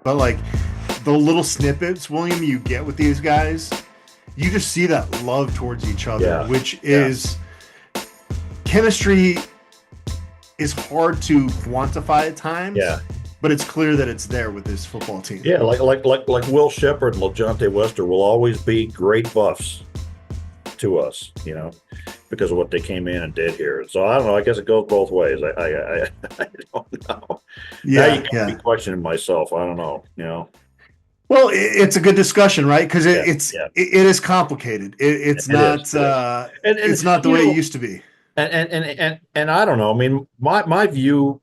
But like the little snippets, William, you get with these guys, you just see that love towards each other, Yeah. which Yeah. is chemistry is hard to quantify at times, Yeah. but it's clear that it's there with this football team. Yeah. Like Will Shepard and LaJohntay Wester will always be great buffs to us, because of what they came in and did here. So I don't know. I guess it goes both ways. I don't know. Now you Yeah, got me yeah. questioning myself. I don't know. Well, it's a good discussion, right? Because Yeah. Yeah. it is complicated. It's It is. not It is. And it's not the way it used to be. and I don't know. I mean, my view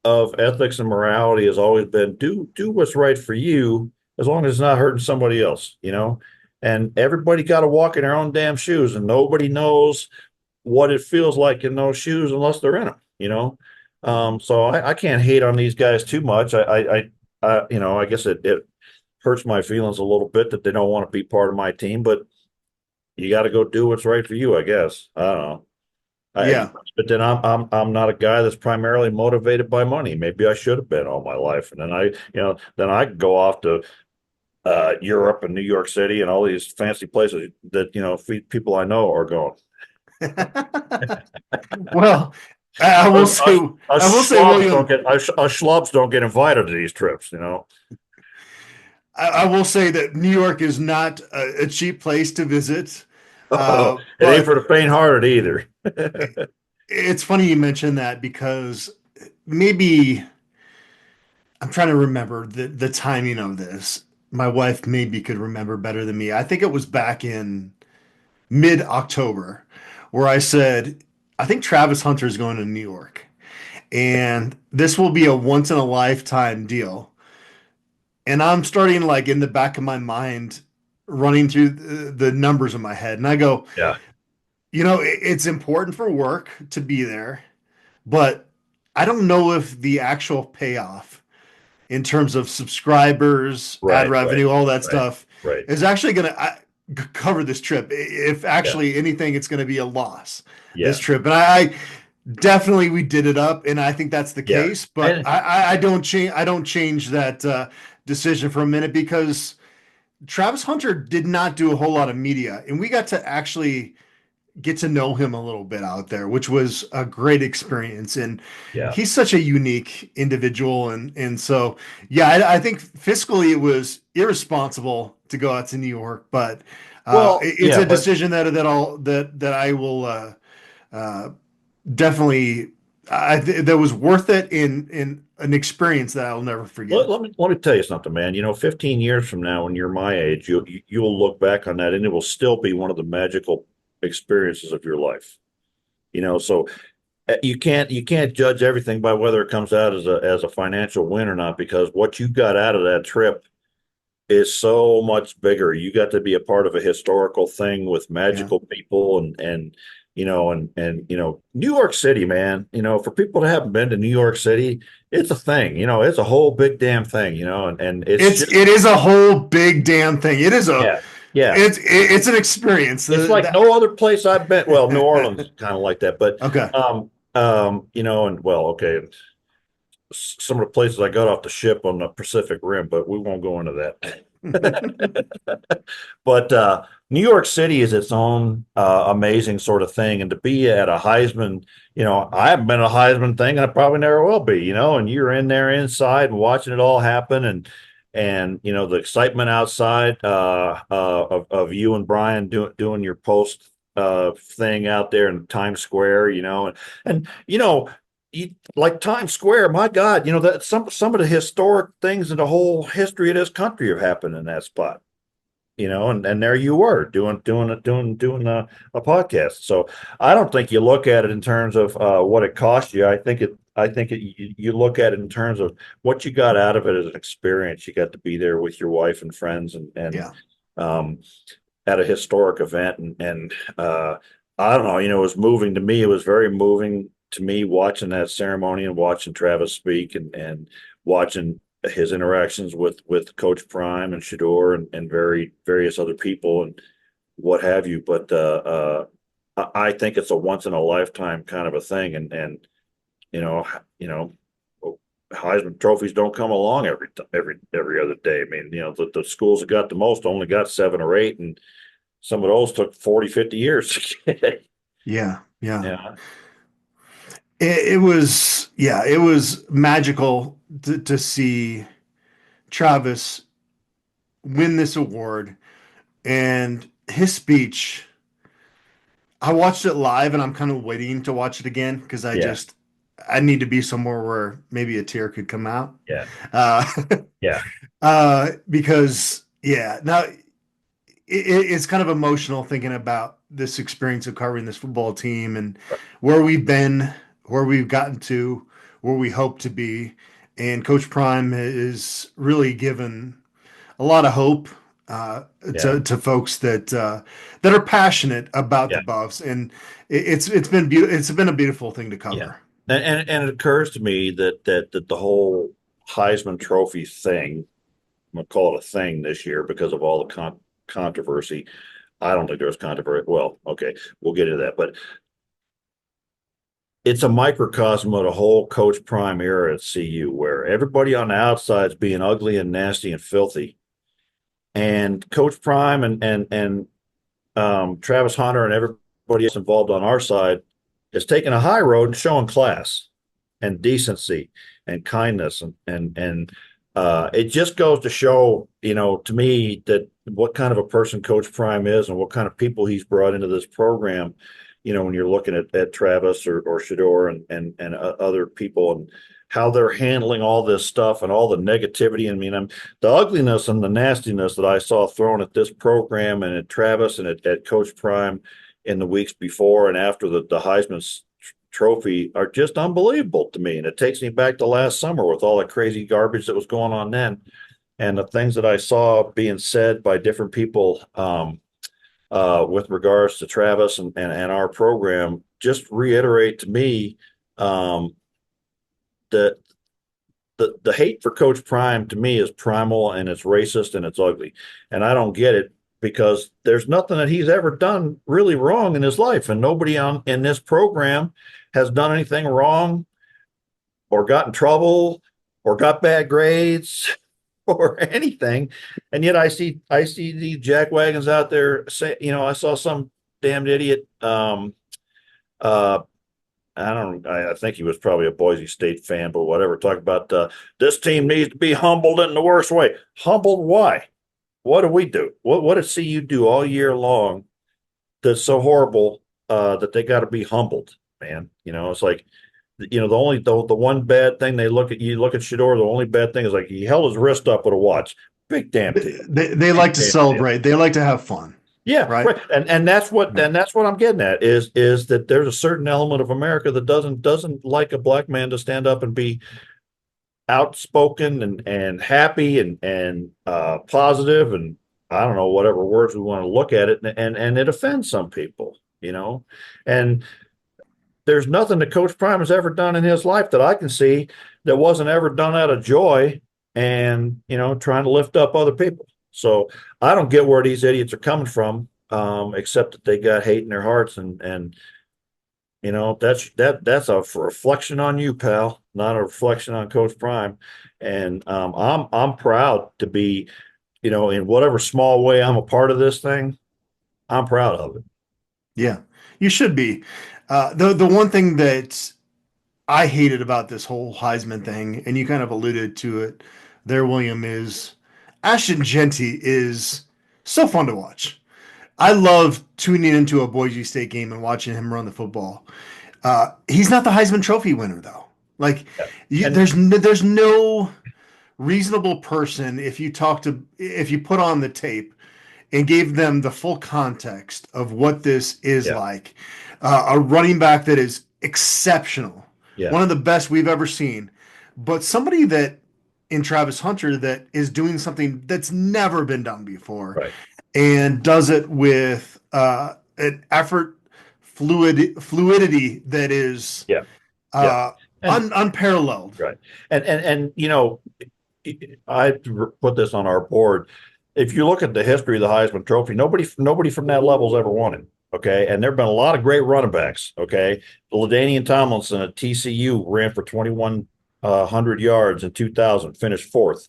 of ethics and morality has always been do what's right for you as long as it's not hurting somebody else. And everybody got to walk in their own damn shoes, and nobody knows what it feels like in those shoes unless they're in them. So I can't hate on these guys too much. I guess it hurts my feelings a little bit that they don't want to be part of my team, but you got to go do what's right for you, I guess. I don't know. Yeah. But then I'm not a guy that's primarily motivated by money. Maybe I should have been all my life, and then I could go off to Europe and New York City and all these fancy places that people I know are going. Well, I will say, I will say, William, Us schlubs don't get invited to these trips. I will say that New York is not a cheap place to visit. It ain't But for the faint-hearted either. it's funny you mentioned that because maybe I'm trying to remember the timing of this. My wife maybe could remember better than me. I think it was back in mid-October where I said, I think Travis Hunter is going to New York, and this will be a once in a lifetime deal. And I'm starting like in the back of my mind running through the numbers in my head. And I go, Yeah. it's important for work to be there, but I don't know if the actual payoff in terms of subscribers, ad Right. Right. revenue, all that Right. stuff Right. is actually going to cover this trip. If Yeah. actually anything, it's going to be a loss this Yeah. trip. And I definitely we did it up, and I think that's the Yeah. case. But And I don't change. I don't change that decision for a minute because Travis Hunter did not do a whole lot of media, and we got to actually get to know him a little bit out there, which was a great experience. And yeah. he's such a unique individual, and so yeah, I think fiscally it was irresponsible to go out to New York, but Well, it's yeah, a but decision that I will uh, definitely that was worth it in an experience that I'll never forget. let me tell you something, man. 15 years from now, when you're my age, you'll look back on that, and it will still be one of the magical experiences of your life. So you can't judge everything by whether it comes out as a financial win or not, because what you got out of that trip is so much bigger. You got to be a part of a historical thing with Yeah, magical people and New York City, man. For people that haven't been to New York City, it's a thing. It's a whole big damn thing. And it's just it is a whole big damn thing. It is a yeah, yeah. it's an experience. It's like no other place I've been. Well, New Orleans is kind of like that, but Okay. and well, okay, some of the places I got off the ship on the Pacific Rim, but we won't go into that. But New York City is its own amazing sort of thing, and to be at a Heisman, I haven't been at a Heisman thing, and I probably never will be, and you're in there inside and watching it all happen, and the excitement outside of you and Brian doing your post thing out there in Times Square, and like Times Square, my God, that some of the historic things in the whole history of this country have happened in that spot. And there you were doing a podcast. So I don't think you look at it in terms of what it cost you. You look at it in terms of what you got out of it as an experience. You got to be there with your wife and friends and Yeah. um, at a historic event, and I don't know, it was moving to me. It was very moving to me watching that ceremony and watching Travis speak and watching his interactions with Coach Prime and Shador and various other people and what have you. But I think it's a once in a lifetime kind of a thing, and you know, Heisman trophies don't come along every other day. I mean, the schools that got the most only got 7 or 8, and some of those took 40, 50 years to get. Yeah, yeah. Yeah, It was, yeah, it was magical to see Travis win this award and his speech. I watched it live and I'm kind of waiting to watch it again because yeah, I need to be somewhere where maybe a tear could come out. yeah, Uh, yeah, because yeah, now it's kind of emotional thinking about this experience of covering this football team and where we've been, where we've gotten to, where we hope to be. And Coach Prime is really given a lot of hope yeah, to folks that are passionate about the yeah, Buffs, and it's been beautiful. It's been a beautiful thing to yeah. cover. And it occurs to me that the whole Heisman Trophy thing, I'm gonna call it a thing this year because of all the controversy. I don't think there's controversy. Well, okay, we'll get into that, but it's a microcosm of the whole Coach Prime era at CU, where everybody on the outside is being ugly and nasty and filthy, and Coach Prime and Travis Hunter and everybody else involved on our side is taking a high road and showing class and decency and kindness and it just goes to show, to me, that what kind of a person Coach Prime is and what kind of people he's brought into this program. When you're looking at Travis or Shador and other people and how they're handling all this stuff and all the negativity. I mean, the ugliness and the nastiness that I saw thrown at this program and at Travis and at Coach Prime in the weeks before and after the Heisman Trophy are just unbelievable to me. And it takes me back to last summer with all the crazy garbage that was going on then. And the things that I saw being said by different people with regards to Travis and our program just reiterate to me that the hate for Coach Prime to me is primal and it's racist and it's ugly. And I don't get it because there's nothing that he's ever done really wrong in his life. And nobody in this program has done anything wrong or got in trouble or got bad grades or anything. And yet I see these jackwagons out there say, I saw some damned idiot uh I don't. I think he was probably a Boise State fan, but whatever. Talk about this team needs to be humbled in the worst way. Humbled? Why? What do we do? What did CU do all year long that's so horrible that they got to be humbled, man? It's like the one bad thing you look at Shador. The only bad thing is like he held his wrist up with a watch. Big damn deal. They like to celebrate. They like to have fun. Yeah, right. And that's what I'm getting at is that there's a certain element of America that doesn't like a black man to stand up and be outspoken and happy and positive and I don't know whatever words we want to look at it and it offends some people, and there's nothing that Coach Prime has ever done in his life that I can see that wasn't ever done out of joy and trying to lift up other people. So I don't get where these idiots are coming from, except that they got hate in their hearts, and that's a reflection on you, pal, not a reflection on Coach Prime. And I'm proud to be, in whatever small way I'm a part of this thing. I'm proud of it. Yeah, you should be. The one thing that I hated about this whole Heisman thing, and you kind of alluded to it there, William, is Ashton Genty is so fun to watch. I love tuning into a Boise State game and watching him run the football. He's not the Heisman Trophy winner, though. Like, Yeah. there's no reasonable person if you put on the tape and gave them the full context of what this is Yeah. like. A running back that is exceptional, Yeah. one of the best we've ever seen, but somebody that in Travis Hunter that is doing something that's never been done before Right. and does it with an effort fluidity that is Yeah. Yeah. unparalleled. Right. And I put this on our board. If you look at the history of the Heisman Trophy, nobody from that level's ever won it. Okay. And there have been a lot of great running backs. Okay. LaDainian Tomlinson at TCU ran for 21 100 yards in 2000, finished fourth.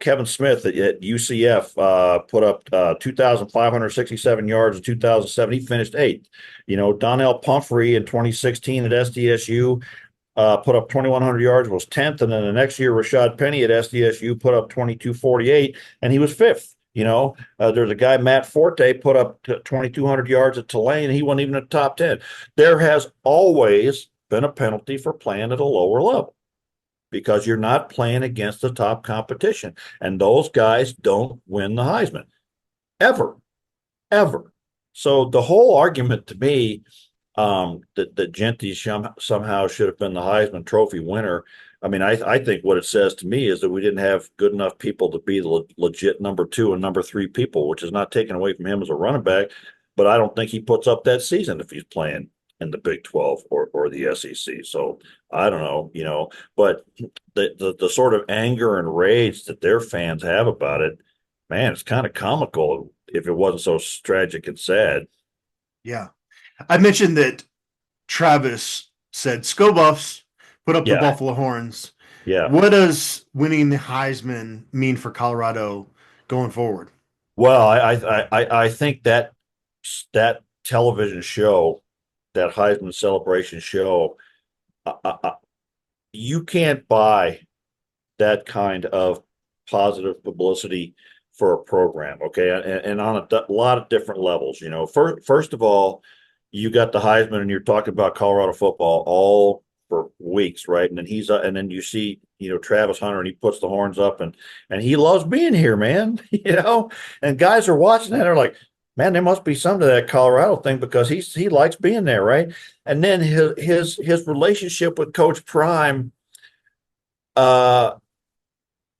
Kevin Smith at UCF put up 2,567 yards in 2007. He finished eighth. Donnell Pumphrey in 2016 at SDSU put up 2,100 yards, was 10th. And then the next year, Rashad Penny at SDSU put up 2,248, and he was fifth. There's a guy, Matt Forte, put up 2,200 yards at Tulane, and he wasn't even in the top 10. There has always been a penalty for playing at a lower level because you're not playing against the top competition. And those guys don't win the Heisman ever, ever. So the whole argument to me that Genty somehow should have been the Heisman Trophy winner. I mean, I think what it says to me is that we didn't have good enough people to be the legit number two and number three people, which is not taken away from him as a running back. But I don't think he puts up that season if he's playing in the Big 12 or the SEC. So I don't know, but the sort of anger and rage that their fans have about it, man, it's kind of comical if it wasn't so tragic and sad. Yeah. I mentioned that Travis said, "Go Buffs, put up the Yeah, Buffalo Horns." yeah. What does winning the Heisman mean for Colorado going forward? Well, I think that television show, that Heisman celebration show, you can't buy that kind of positive publicity for a program, okay? And on a lot of different levels. First of all, you got the Heisman, and you're talking about Colorado football all for weeks, right? And then you see, Travis Hunter, and he puts the horns up, and he loves being here, man. And guys are watching that, they're like, man, there must be something to that Colorado thing because he likes being there, right? And then his relationship with Coach Prime uh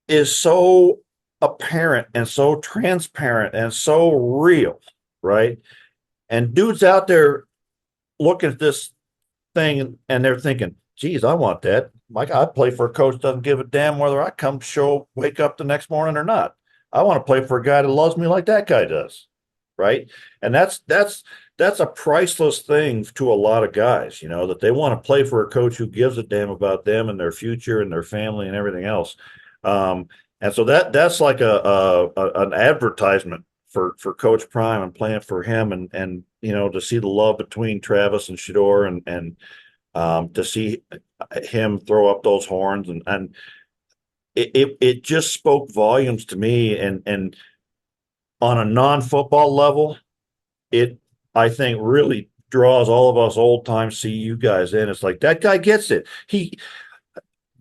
is so apparent and so transparent and so real, right? And dudes out there looking at this thing and they're thinking, geez, I want that. Like, I play for a coach that doesn't give a damn whether I wake up the next morning or not. I want to play for a guy that loves me like that guy does, right? And that's a priceless thing to a lot of guys, that they want to play for a coach who gives a damn about them and their future and their family and everything else. And so that's like an advertisement for Coach Prime and playing for him, and to see the love between Travis and Shador, and to see him throw up those horns, and it just spoke volumes to me, and on a non-football level, it, I think, really draws all of us old time CU guys in. It's like, that guy gets it.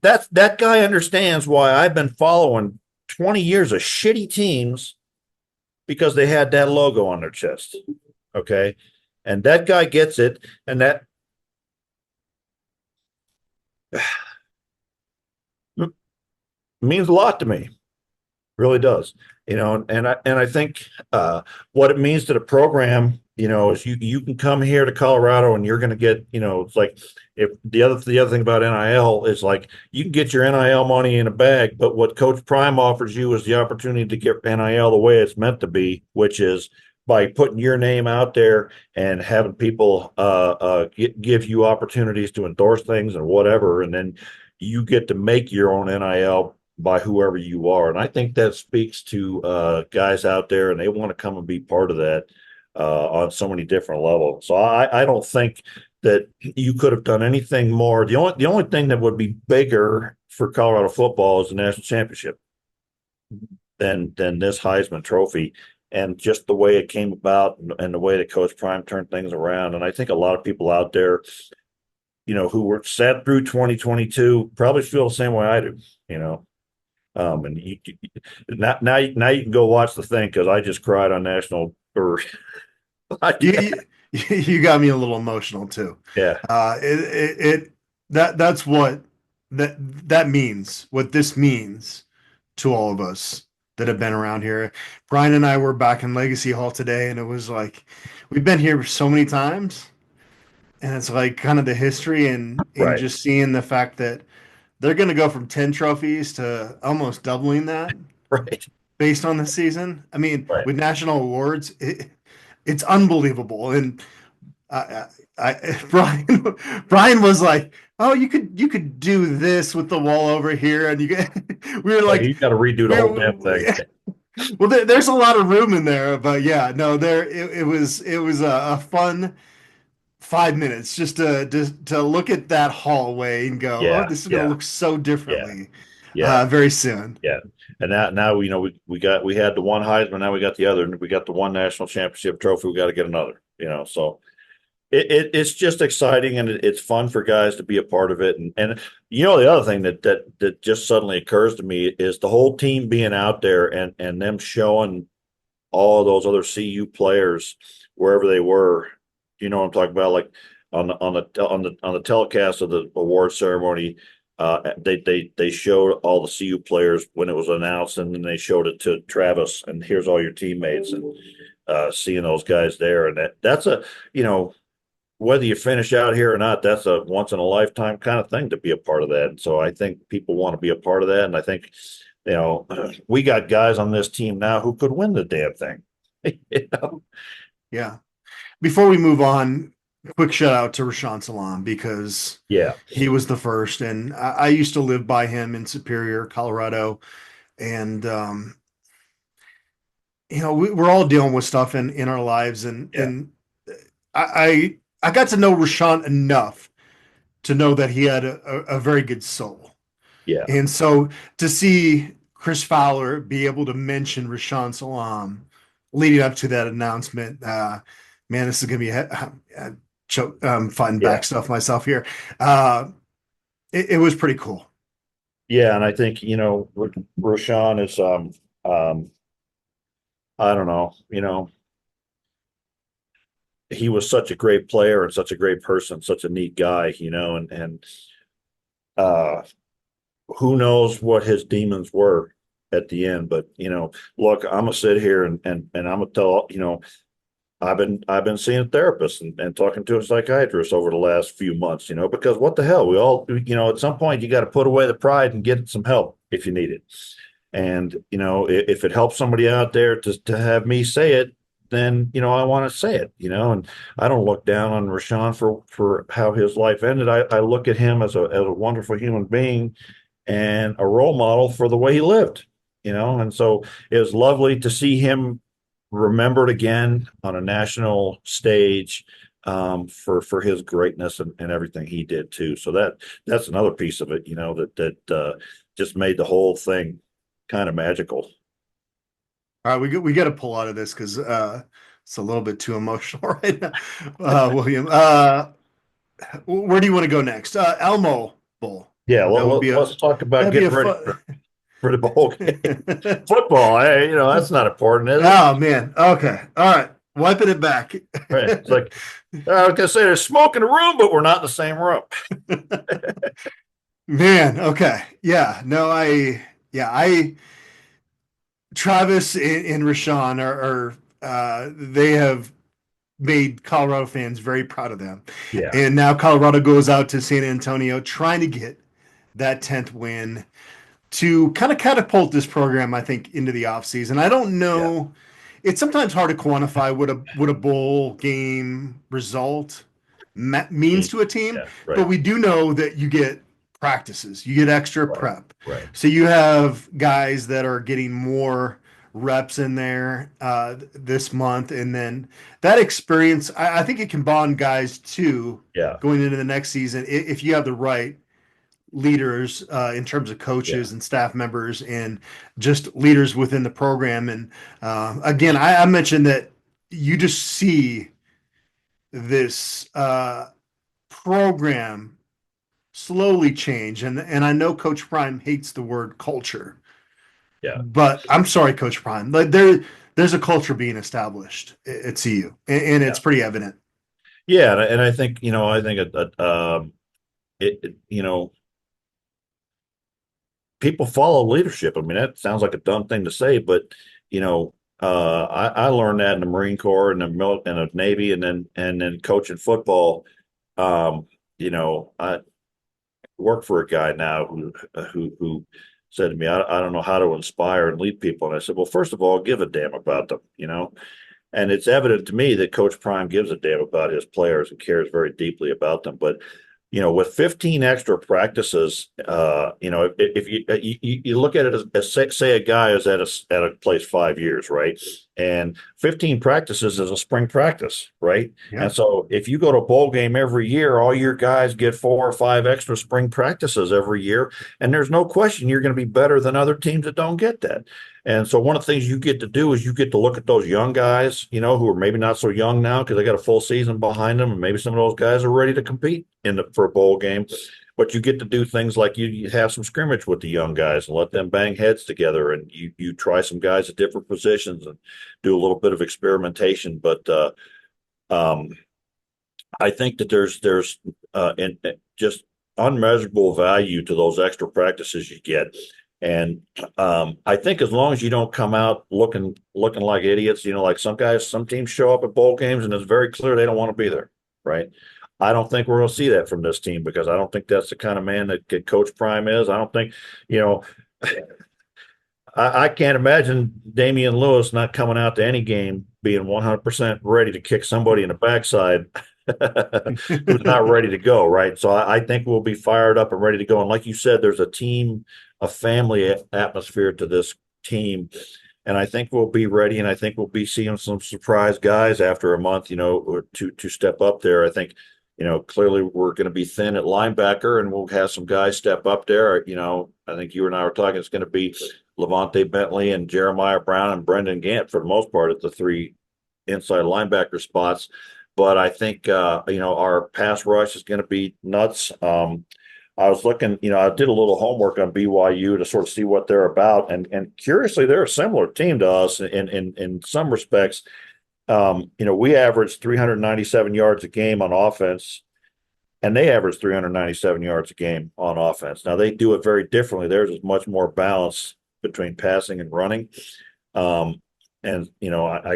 That guy understands why I've been following 20 years of shitty teams because they had that logo on their chest. Okay. And that guy gets it. And that means a lot to me. Really does. And I think what it means to the program, is you can come here to Colorado and you're going to get, it's like, if the other thing about NIL is, like, you can get your NIL money in a bag, but what Coach Prime offers you is the opportunity to get NIL the way it's meant to be, which is by putting your name out there and having people give you opportunities to endorse things and whatever, and then you get to make your own NIL by whoever you are. And I think that speaks to guys out there, and they want to come and be part of that on so many different levels. So I don't think that you could have done anything more. The only thing that would be bigger for Colorado football is the national championship than this Heisman Trophy, and just the way it came about, and the way that Coach Prime turned things around. And I think a lot of people out there, who were sat through 2022 probably feel the same way I do. And now you can go watch the thing, because I just cried on national. Or You got me a little emotional too. Yeah, That's what that means. What this means to all of us that have been around here. Brian and I were back in Legacy Hall today, and it was like, we've been here so many times, and it's like kind of the history, and right, just seeing the fact that they're going to go from 10 trophies to almost doubling that right, based on the season. I mean, right. with national awards, it's unbelievable. And Brian Brian was like, "Oh, you could do this with the wall over here," and we were Like like, you got to redo the whole damn thing. well, there's a lot of room in there, but yeah, no, it was a fun 5 minutes just to look at that hallway and go, "Oh, Yeah, this is going to yeah, look so yeah, differently yeah, very soon." yeah. And now we had the one Heisman, now we got the other, and we got the one national championship trophy. We got to get another. So it's just exciting and it's fun for guys to be a part of it. And the other thing that just suddenly occurs to me is the whole team being out there and them showing all of those other CU players wherever they were. You know what I'm talking about? Like on the telecast of the award ceremony, they showed all the CU players when it was announced, and then they showed it to Travis, and here's all your teammates, and seeing those guys there, and that's a whether you finish out here or not, that's a once in a lifetime kind of thing to be a part of that. And so I think people want to be a part of that. And I think, we got guys on this team now who could win the damn thing. you know? Yeah. Before we move on, quick shout out to Rashaan Salaam because Yeah. he was the first, and I used to live by him in Superior, Colorado, and we're all dealing with stuff in our lives, and Yeah. I got to know Rashaan enough to know that he had a very good soul. Yeah. And so to see Chris Fowler be able to mention Rashaan Salaam leading up to that announcement, man, this is going to be fighting Yeah. back stuff myself here. Uh, it was pretty cool. Yeah. And I think, Rashaan is, I don't know, he was such a great player and such a great person, such a neat guy, uh, who knows what his demons were at the end. But look, I'm gonna sit here and I'm gonna tell I've been seeing a therapist and talking to a psychiatrist over the last few months, because what the hell, we all, at some point you got to put away the pride and get some help if you need it. And if it helps somebody out there to have me say it, then I want to say it, and I don't look down on Rashaan for how his life ended. I look at him as a wonderful human being and a role model for the way he lived, and so it was lovely to see him remembered again on a national stage, for his greatness and everything he did too. So that's another piece of it, that just made the whole thing kind of magical. All right, we got to pull out of this because it's a little bit too emotional right now. William, where do you want to go next? Alamo Bowl. Yeah, That would be a let's talk about that'd be a getting ready fun. for the bowl game. Football, that's not important, is it? Oh man. Okay. All right. Wiping it back. Right. It's like I was gonna say there's smoke in the room, but we're not in the same room. Man. Okay. Yeah. No. I. Travis and Rashaan they have made Colorado fans very proud of them, Yeah, and now Colorado goes out to San Antonio trying to get that 10th win to kind of catapult this program, I think, into the offseason. I don't yeah, know. It's sometimes hard to quantify what a bowl game result means to a team, yeah, but right, we do know that you get practices, you get extra right, prep. right. So you have guys that are getting more reps in there this month, and then that experience, I think it can bond guys too Yeah, going into the next season if you have the right leaders in terms of yeah, coaches and staff members and just leaders within the program. And again, I mentioned that you just see this program slowly change. And I know Coach Prime hates the word culture, yeah, but I'm sorry, Coach Prime. Like there's a culture being established at CU, and yeah, it's pretty evident. yeah. And I think people follow leadership. I mean, that sounds like a dumb thing to say, but I learned that in the Marine Corps and the Navy, and then coaching football. I work for a guy now who said to me, I don't know how to inspire and lead people. And I said, well, first of all, give a damn about them, And it's evident to me that Coach Prime gives a damn about his players and cares very deeply about them. But with 15 extra practices, if you look at it as say a guy is at a place 5 years, right? And 15 practices is a spring practice, right? Yeah. And so if you go to a bowl game every year, all your guys get 4 or 5 extra spring practices every year. And there's no question you're going to be better than other teams that don't get that. And so one of the things you get to do is you get to look at those young guys, who are maybe not so young now because they got a full season behind them, and maybe some of those guys are ready to compete for a bowl game. But you get to do things like you have some scrimmage with the young guys and let them bang heads together, and you try some guys at different positions and do a little bit of experimentation. But I think that there's just unmeasurable value to those extra practices you get. And I think as long as you don't come out looking like idiots, like some teams show up at bowl games and it's very clear they don't want to be there, right? I don't think we're going to see that from this team because I don't think that's the kind of man that Coach Prime is. I don't think, I can't imagine Damian Lewis not coming out to any game being 100% ready to kick somebody in the backside who's not ready to go, right? So I think we'll be fired up and ready to go. And like you said, there's a family atmosphere to this team. And I think we'll be ready, and I think we'll be seeing some surprise guys after a month, or to step up there. I think, clearly we're going to be thin at linebacker, and we'll have some guys step up there. I think you and I were talking, it's going to be Levante Bentley and Jeremiah Brown and Brendan Gant for the most part at the 3 inside linebacker spots. But I think, our pass rush is going to be nuts. I was looking, I did a little homework on BYU to sort of see what they're about. And curiously, they're a similar team to us in some respects. We average 397 yards a game on offense, and they average 397 yards a game on offense. Now, they do it very differently. Theirs is much more balanced between passing and running. I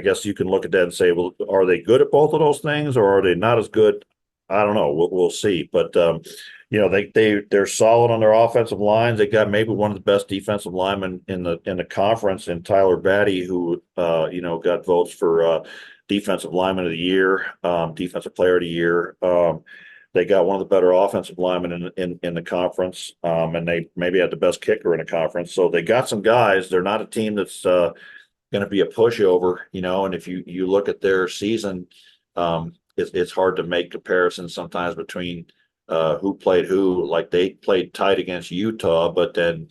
guess you can look at that and say, well, are they good at both of those things, or are they not as good? I don't know. We'll see. But they're solid on their offensive lines. They got maybe one of the best defensive linemen in the conference, in Tyler Batty, who got votes for defensive lineman of the year, defensive player of the year. They got one of the better offensive linemen in the conference, and they maybe had the best kicker in the conference. So they got some guys. They're not a team that's going to be a pushover, and if you look at their season, it's hard to make comparisons sometimes between who played who. Like they played tight against Utah, but then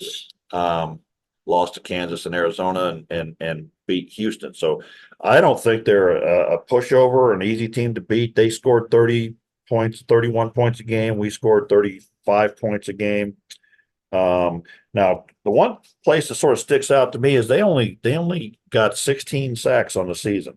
lost to Kansas and Arizona and beat Houston. So I don't think they're a pushover, an easy team to beat. They scored 30 points, 31 points a game. We scored 35 points a game. Now, the one place that sort of sticks out to me is they only got 16 sacks on the season.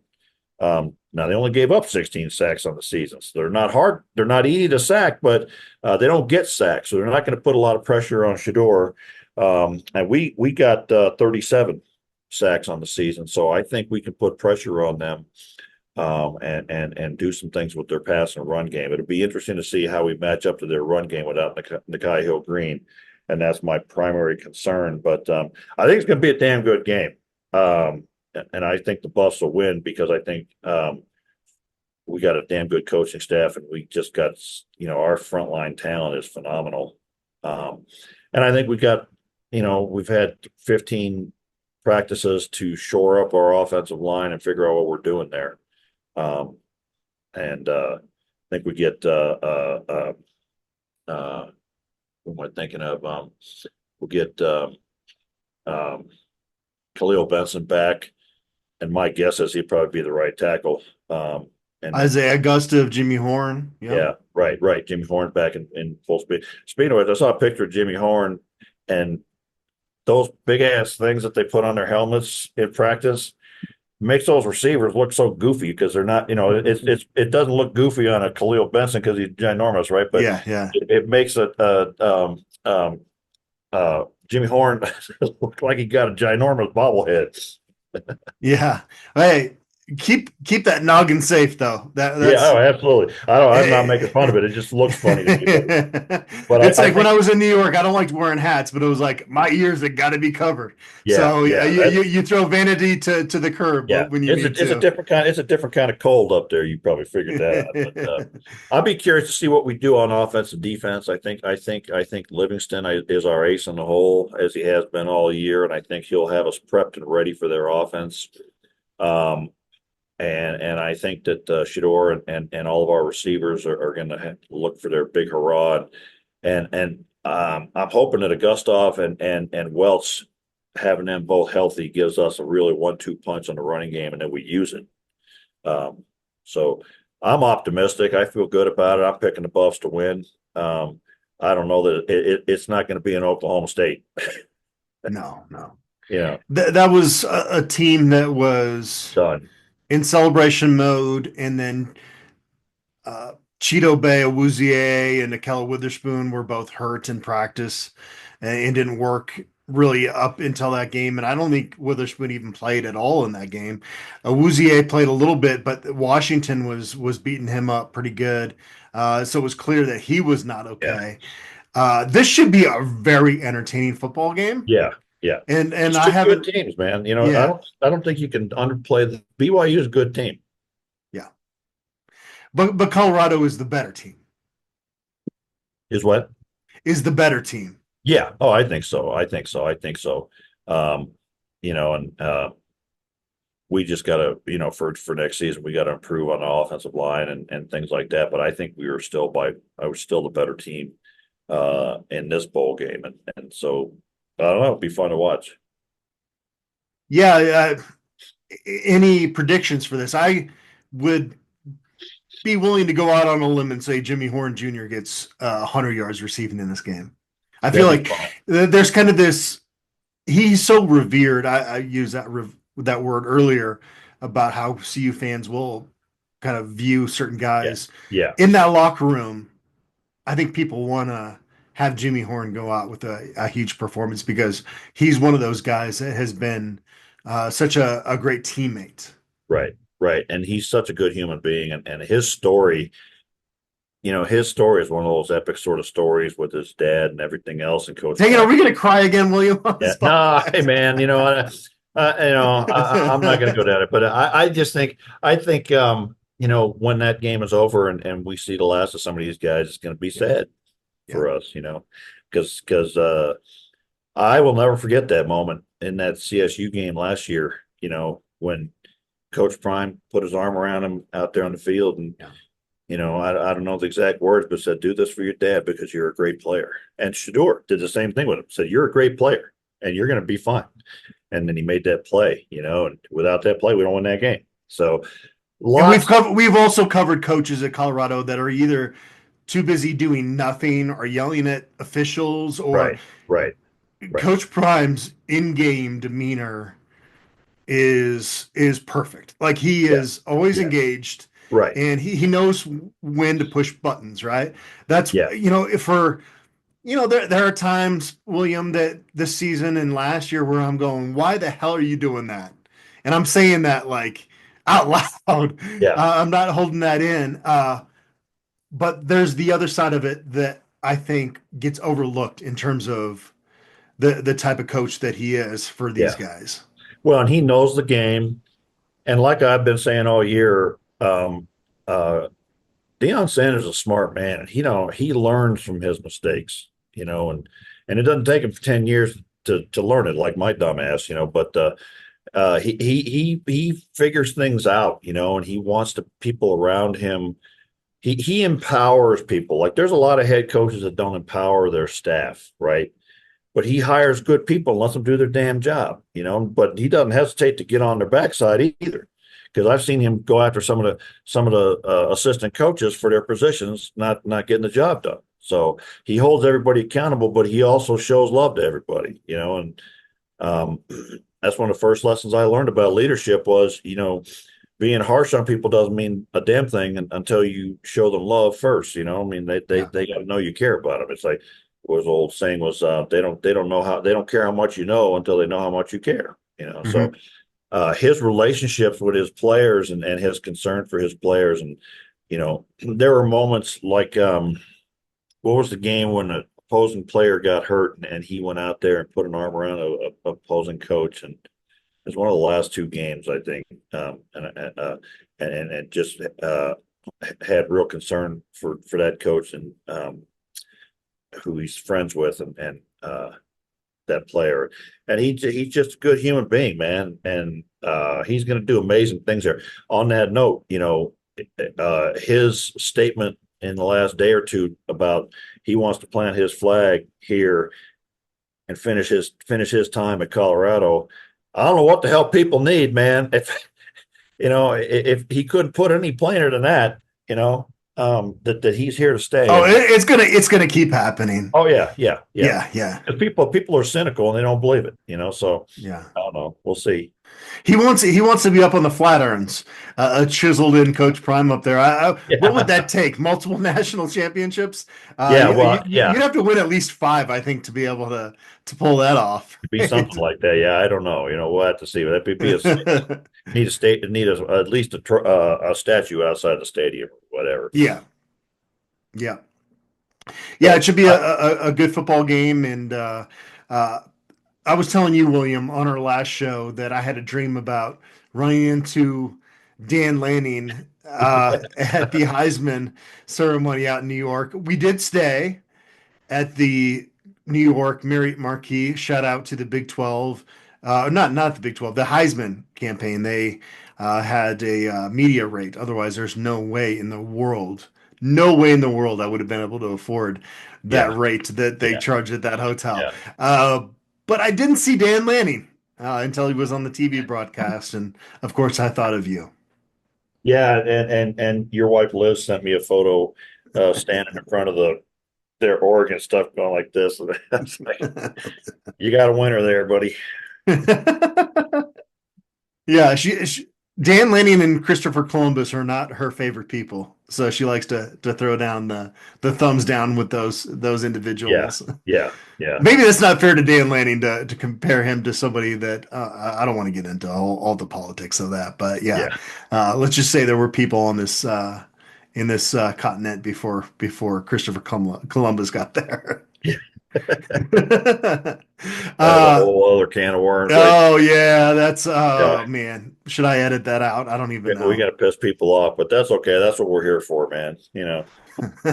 Now they only gave up 16 sacks on the season, so they're not hard. They're not easy to sack, but they don't get sacked, so they're not going to put a lot of pressure on Shedeur. And we got 37 sacks on the season, so I think we can put pressure on them and do some things with their pass and run game. It'll be interesting to see how we match up to their run game without Nikhai Hill-Green, and that's my primary concern. But I think it's going to be a damn good game. And I think the Buffs will win because I think we got a damn good coaching staff, and we just got, our frontline talent is phenomenal. And I think we've had 15 practices to shore up our offensive line and figure out what we're doing there. I think we get who am I thinking of? We'll get Khalil Benson back, and my guess is he'd probably be the right tackle. And Isaiah Augusta of Jimmy Horn. Yep. Yeah, right. Jimmy Horn back in full speed. Speaking of it, I saw a picture of Jimmy Horn, and those big ass things that they put on their helmets in practice makes those receivers look so goofy because they're not, it doesn't look goofy on a Khalil Benson because he's ginormous, right? But yeah. It makes Jimmy Horn look like he got a ginormous bobblehead. Yeah. Hey, keep that noggin safe though. Yeah, That's oh, absolutely. I'm not making fun of eh, it. It just looks funny to me. But it's I like when think, I was in New York, I don't like wearing hats, but it was like my ears have got to be covered. yeah, So yeah, yeah, you throw vanity to the curb yeah. when you need It's a to. different kind. It's a different kind of cold up there. You probably figured that out. But I'll be curious to see what we do on offense and defense. I think Livingston is our ace in the hole, as he has been all year, and I think he'll have us prepped and ready for their offense. Um, and I think that Shador and all of our receivers are going to look for their big hurrah. I'm hoping that Augustov and Welch, having them both healthy, gives us a really 1-2 punch on the running game, and then we use it. Um, so I'm optimistic. I feel good about it. I'm picking the Buffs to win. I don't know that it's not going to be in Oklahoma State. No, no. Yeah, That was a team that was done. in celebration mode, and then Cheeto Bay, Awuzie, and Akella Witherspoon were both hurt in practice and didn't work really up until that game. And I don't think Witherspoon even played at all in that game. Awuzie played a little bit, but Washington was beating him up pretty good. So it was clear that he was not Yeah, okay. This should be a very entertaining football game. yeah, yeah. And It's I two good haven't, teams, man. yeah, I don't think you can underplay the BYU is a good team. yeah. But Colorado is the better team. Is what? Is the better team. Yeah. Oh, I think so. I think so. I think so. Um, and we just gotta, for next season, we gotta improve on the offensive line and things like that. But I think I was still the better team in this bowl game. And so I don't know, it'd be fun to watch. Yeah. Any predictions for this? I would be willing to go out on a limb and say Jimmy Horn Jr. gets 100 yards receiving in this game. I feel That'd be like fun. there's kind of this. He's so revered. I used that word earlier about how CU fans will kind of view certain Yeah. guys Yeah. in that locker room. I think people want to have Jimmy Horn go out with a huge performance because he's one of those guys that has been such a great teammate. Right. Right. And he's such a good human being. And his story is one of those epic sort of stories with his dad and everything else and Coach Dang it, are Prime. we going to cry again, William, on Yeah. this No, hey podcast? man, I'm not going to go down it, but I just think, when that game is over and we see the last of some of these guys, it's going to be sad Yeah. for us, because I will never forget that moment in that CSU game last year, when Coach Prime put his arm around him out there on the field and Yeah. I don't know the exact words, but said, "Do this for your dad because you're a great player." And Shador did the same thing with him. Said, "You're a great player, and you're going to be fine." And then he made that play, and without that play, we don't win that game. So And lots, we've also covered coaches at Colorado that are either too busy doing nothing or yelling at officials or right, right, right. Coach Prime's in-game demeanor is perfect. Like he Yeah, is always yeah, engaged right. and he knows when to push buttons, right? That's Yeah, if for there are times, William, that this season and last year where I'm going, why the hell are you doing that? And I'm saying that like out loud. yeah, I'm not holding that in. But there's the other side of it that I think gets overlooked in terms of the type of coach that he is for these yeah. guys. Well, and he knows the game. And like I've been saying all year, uh, Deion Sanders is a smart man. He learns from his mistakes, and it doesn't take him 10 years to learn it, like my dumb ass, but he figures things out, and he wants the people around him. He empowers people. Like there's a lot of head coaches that don't empower their staff, right? But he hires good people and lets them do their damn job, but he doesn't hesitate to get on their backside either. Because I've seen him go after some of the assistant coaches for their positions, not getting the job done. So he holds everybody accountable, but he also shows love to everybody, and um, that's one of the first lessons I learned about leadership was, being harsh on people doesn't mean a damn thing until you show them love first. I mean, Yeah. they got to know you care about them. It's like was old saying was they don't care how much you know until they know how much you care. So Mhm. his relationships with his players and his concern for his players. And, there were moments like, what was the game when the opposing player got hurt and he went out there and put an arm around a opposing coach, and it was one of the last two games, I think, and just had real concern for that coach and who he's friends with and that player, and he's just a good human being, man, and he's going to do amazing things there. On that note, his statement in the last day or two about he wants to plant his flag here and finish his time at Colorado. I don't know what the hell people need, man. If he couldn't put any plainer than that, that he's here to stay. Oh, it's gonna keep happening. Oh yeah. Yeah. Because people are cynical and they don't believe it, So yeah, I don't know. We'll see. He wants to be up on the Flatirons, a chiseled in Coach Prime up there. What would that take? Multiple national championships? You'd have to win at least 5, I think, to be able to pull that off. Be something like that. Yeah, I don't know. We'll have to see. But that need at least a statue outside the stadium or whatever. Yeah. It should be a good football game. And I was telling you, William, on our last show that I had a dream about running into Dan Lanning at the Heisman ceremony out in New York. We did stay at the New York Marriott Marquis. Shout out to the Big 12, not the Big 12, the Heisman campaign. They had a media rate. Otherwise, there's no way in the world I would have been able to afford that rate that they charged at that hotel. Yeah. But I didn't see Dan Lanning until he was on the TV broadcast, and of course, I thought of you. Yeah, and your wife Liz sent me a photo standing in front of their Oregon stuff, going like this. You got a winner there, buddy. Yeah, Dan Lanning and Christopher Columbus are not her favorite people, so she likes to throw down the thumbs down with those individuals. Yeah. Maybe that's not fair to Dan Lanning to compare him to somebody that I don't want to get into all the politics of that, but let's just say there were people on this in this continent before Christopher Columbus got there. A whole other can of worms. Oh yeah, that's man. Should I edit that out? I don't even know. We got to piss people off, but that's okay. That's what we're here for, man.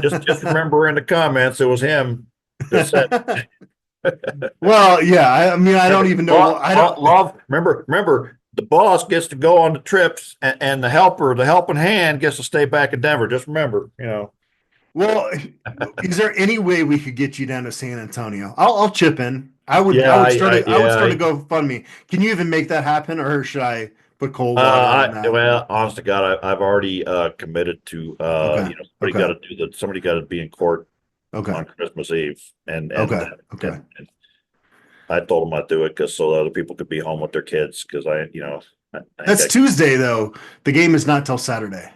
Just remember in the comments it was him that said. Well, yeah. I mean, I don't even know. I don't love. Remember. The boss gets to go on the trips, and the helping hand, gets to stay back in Denver. Just remember, Well, is there any way we could get you down to San Antonio? I'll chip in. I would start a GoFundMe. Can you even make that happen, or should I put cold water on that? Well, honest to God, I've already committed to. Somebody got to be in court on Christmas Eve, and I told them I'd do it so other people could be home with their kids. Because that's Tuesday though. The game is not till Saturday.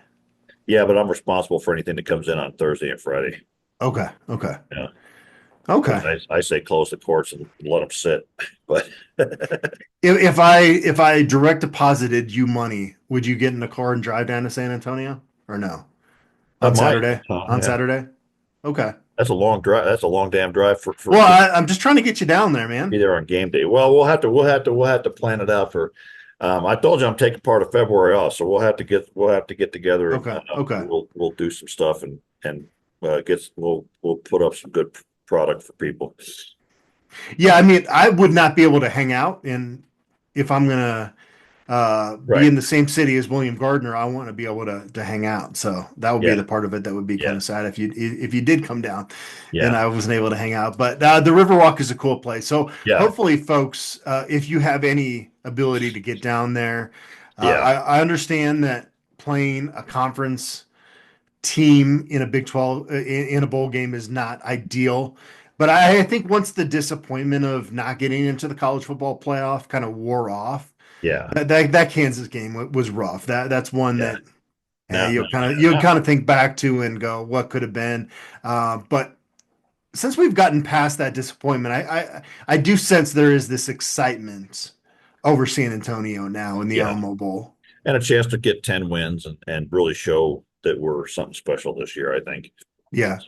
Yeah, but I'm responsible for anything that comes in on Thursday and Friday. Okay. Yeah. Okay. I say close the courts and let them sit. But if I direct deposited you money, would you get in the car and drive down to San Antonio or no? On Saturday? Saturday? Okay. That's a long drive. That's a long damn drive for. Well, I'm just trying to get you down there, man. Be there on game day. Well, we'll have to plan it out for. I told you I'm taking part of February off, so we'll have to get together. Okay. We'll do some stuff and we'll put up some good product for people. Yeah, I mean, I would not be able to hang out, and if I'm gonna be in the same city as William Gardner, I want to be able to hang out. So that would be the part of it that would be kind of sad if you did come down and I wasn't able to hang out. But the Riverwalk is a cool place. So hopefully, folks, if you have any ability to get down there, I understand that playing a conference team in a Big 12 in a bowl game is not ideal. But I think once the disappointment of not getting into the college football playoff kind of wore off, that Kansas game was rough. That's one that you kind of think back to and go, what could have been. But since we've gotten past that disappointment, I do sense there is this excitement over San Antonio now in the Yeah, Alamo Bowl. and a chance to get 10 wins and really show that we're something special this year, I think. Yeah.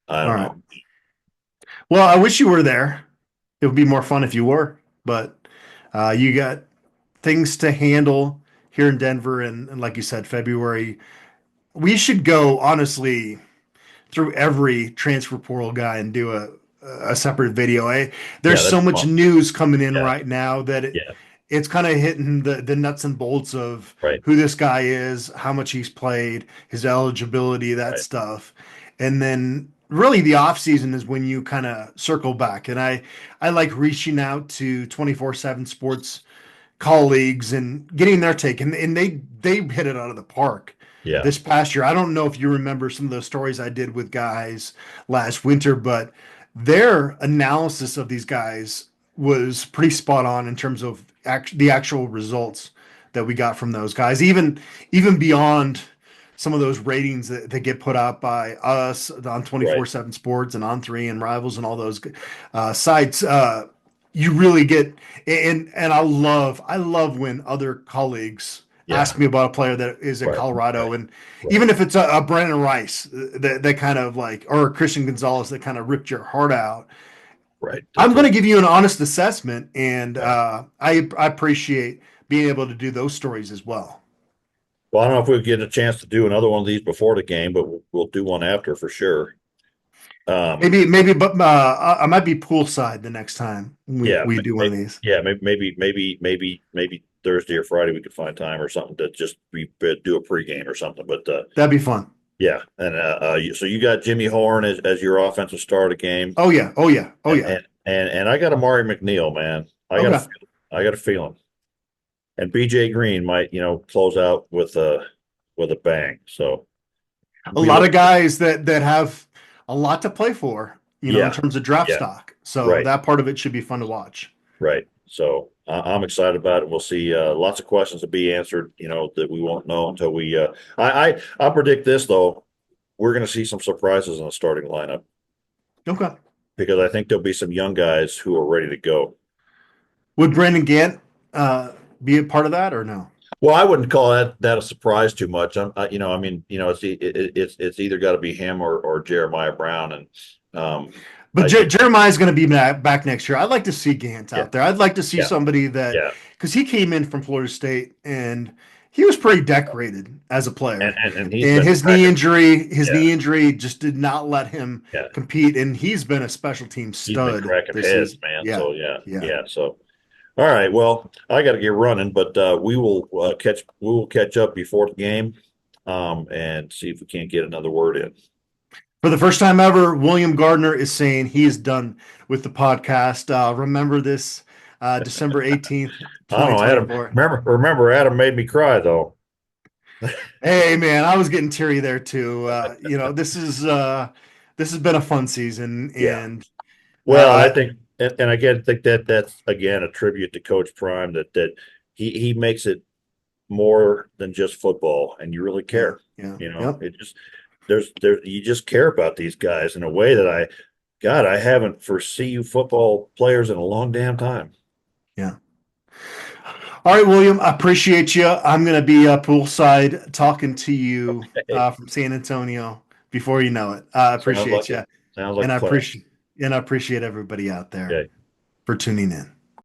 I All don't right. know. Well, I wish you were there. It would be more fun if you were, but you got things to handle here in Denver, and like you said, February. We should go honestly through every transfer portal guy and do a separate video. Yeah, There's that'd so be much fun. news coming in Yeah, right now that yeah, it's kind of hitting the nuts and bolts of right, who this guy is, how much he's played, his eligibility, that right. stuff. And then really the off season is when you kind of circle back. And I like reaching out to 24/7 sports colleagues and getting their take. And they hit it out of the park Yeah, this past year. I don't know if you remember some of the stories I did with guys last winter, but their analysis of these guys was pretty spot on in terms of the actual results that we got from those guys, even beyond some of those ratings that get put out by us on right. 24/7 Sports and On Three and Rivals and all those sites. You really get, and I love when other colleagues Yeah, ask me about a player that is at right, Colorado, right, and right, even if it's a Brandon Rice that kind of like, or a Christian Gonzalez that kind of ripped your heart out, right. I'm That's going a, to give you an honest assessment, and yeah. I appreciate being able to do those stories as well. Well, I don't know if we'll get a chance to do another one of these before the game, but we'll do one after for sure. Um, Maybe, but I might be poolside the next time yeah, we do one of these. yeah, maybe Thursday or Friday we could find time or something to just do a pregame or something. But That'd be fun. yeah, and so you got Jimmy Horn as your offensive star of the game, Oh yeah, oh yeah, oh and yeah. and I got Amari McNeil, man. Okay. I got a feeling, and BJ Green might close out with a bang. So A we lot look, of guys that have a lot to play for, in yeah, terms of draft yeah, stock. So right. that part of it should be fun to watch. Right. So I'm excited about it. We'll see lots of questions to be answered, that we won't know until we. I predict this though. We're going to see some surprises in the starting lineup Okay. because I think there'll be some young guys who are ready to go. Would Brandon Gant be a part of that or no? Well, I wouldn't call that a surprise too much. I mean, it's either got to be him or Jeremiah Brown, and But I think, Jeremiah's going to be back next year. I'd like to see Gant yeah, out there. I'd like to see yeah, somebody that, yeah, because he came in from Florida State and he was pretty decorated as a player. and he's And been cracking. his Yeah, knee injury just did not let him yeah. compete. And he's been a special team He's been stud cracking this heads, season. man. Yeah, So yeah, yeah. yeah. So all right. Well, I got to get running, but we will catch up before the game, and see if we can't get another word in. For the first time ever, William Gardner is saying he is done with the podcast. Remember this, December 18th, I don't know, Adam. 2024. Remember, Adam made me cry though. Hey man, I was getting teary there too. This has been a fun season, Yeah. and Well, I uh, think, and again, think that that's again a tribute to Coach Prime that he makes it more than just football, and you really yeah, care. yeah, yep, It just you just care about these guys in a way that God, I haven't for CU football players in a long damn time. yeah. All right, William, I appreciate you. I'm gonna be poolside talking to you Hey, from San Antonio before you know it. I sounds appreciate like you, sounds like and a I plan. appreciate everybody out there Okay. for tuning in.